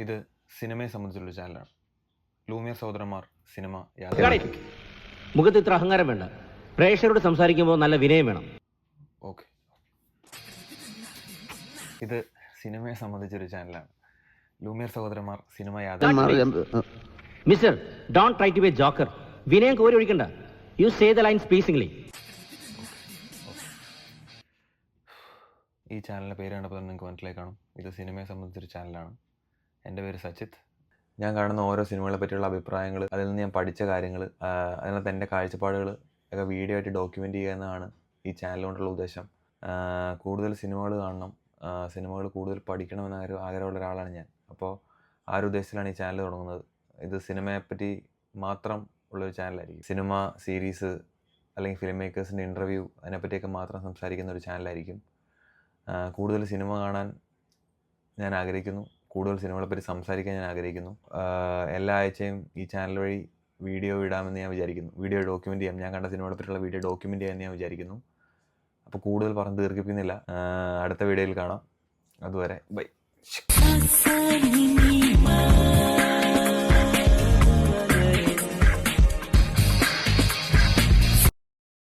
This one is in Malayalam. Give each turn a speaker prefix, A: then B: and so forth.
A: ഇത് സിനിമയെ സംബന്ധിച്ചുള്ള ചാനലാണ്. ലൂമിയർ സഹോദരന്മാർ സിനിമ
B: മുഖത്ത് ഇത്ര അഹങ്കാരം വേണ്ട. പ്രേക്ഷകരോട് സംസാരിക്കുമ്പോൾ നല്ല വിനയം വേണം.
A: ഓക്കെ. ഇത് സിനിമയെ സംബന്ധിച്ചൊരു ചാനലാണ്. ലൂമിയർ സഹോദരന്മാർ cinema
B: mister, don't try to be a joker. വിനയം കോരി ഒഴിക്കണ്ട. You say the lines pleasingly.
A: ഈ ചാനലിൻ്റെ പേര് കണ്ടപ്പോൾ തന്നെ നിങ്ങൾക്ക് മനസ്സിലായി കാണും. ഇത് സിനിമയെ സംബന്ധിച്ചൊരു ചാനലാണ്. എൻ്റെ പേര് സച്ചിത്ത്. ഞാൻ കാണുന്ന ഓരോ സിനിമകളെ പറ്റിയുള്ള അഭിപ്രായങ്ങൾ, അതിൽ നിന്ന് ഞാൻ പഠിച്ച കാര്യങ്ങൾ, അതിനകത്ത് എൻ്റെ കാഴ്ചപ്പാടുകൾ ഒക്കെ വീഡിയോ ആയിട്ട് ഡോക്യുമെൻ്റ് ചെയ്യുക എന്നതാണ് ഈ ചാനൽ കൊണ്ടുള്ള ഉദ്ദേശം. കൂടുതൽ സിനിമകൾ കാണണം, സിനിമകൾ കൂടുതൽ പഠിക്കണമെന്ന് ആഗ്രഹമുള്ള ഒരാളാണ് ഞാൻ. അപ്പോൾ ആ ഒരു ഉദ്ദേശത്തിലാണ് ഈ ചാനൽ തുടങ്ങുന്നത്. ഇത് സിനിമയെപ്പറ്റി മാത്രം ഉള്ളൊരു ചാനലായിരിക്കും. സിനിമ, സീരീസ് അല്ലെങ്കിൽ ഫിലിം മേക്കേഴ്സിൻ്റെ ഇൻ്റർവ്യൂ അതിനെപ്പറ്റിയൊക്കെ മാത്രം സംസാരിക്കുന്ന ഒരു ചാനലായിരിക്കും. കൂടുതൽ സിനിമ കാണാൻ ഞാൻ ആഗ്രഹിക്കുന്നു. കൂടുതൽ സിനിമകളെപ്പറ്റി സംസാരിക്കാൻ ഞാൻ ആഗ്രഹിക്കുന്നു. എല്ലാ ആഴ്ചയും ഈ ചാനൽ വഴി വീഡിയോ ഇടാമെന്ന് ഞാൻ വിചാരിക്കുന്നു. വീഡിയോ ഡോക്യുമെൻ്റ് ചെയ്യാം. ഞാൻ കണ്ട സിനിമകളെ പറ്റിയുള്ള വീഡിയോ ഡോക്യുമെൻ്റ് ചെയ്യാമെന്ന് ഞാൻ വിചാരിക്കുന്നു. അപ്പോൾ കൂടുതൽ പറഞ്ഞ് ദീർഘിപ്പിക്കുന്നില്ല. അടുത്ത വീഡിയോയിൽ കാണാം. അതുവരെ ബൈ.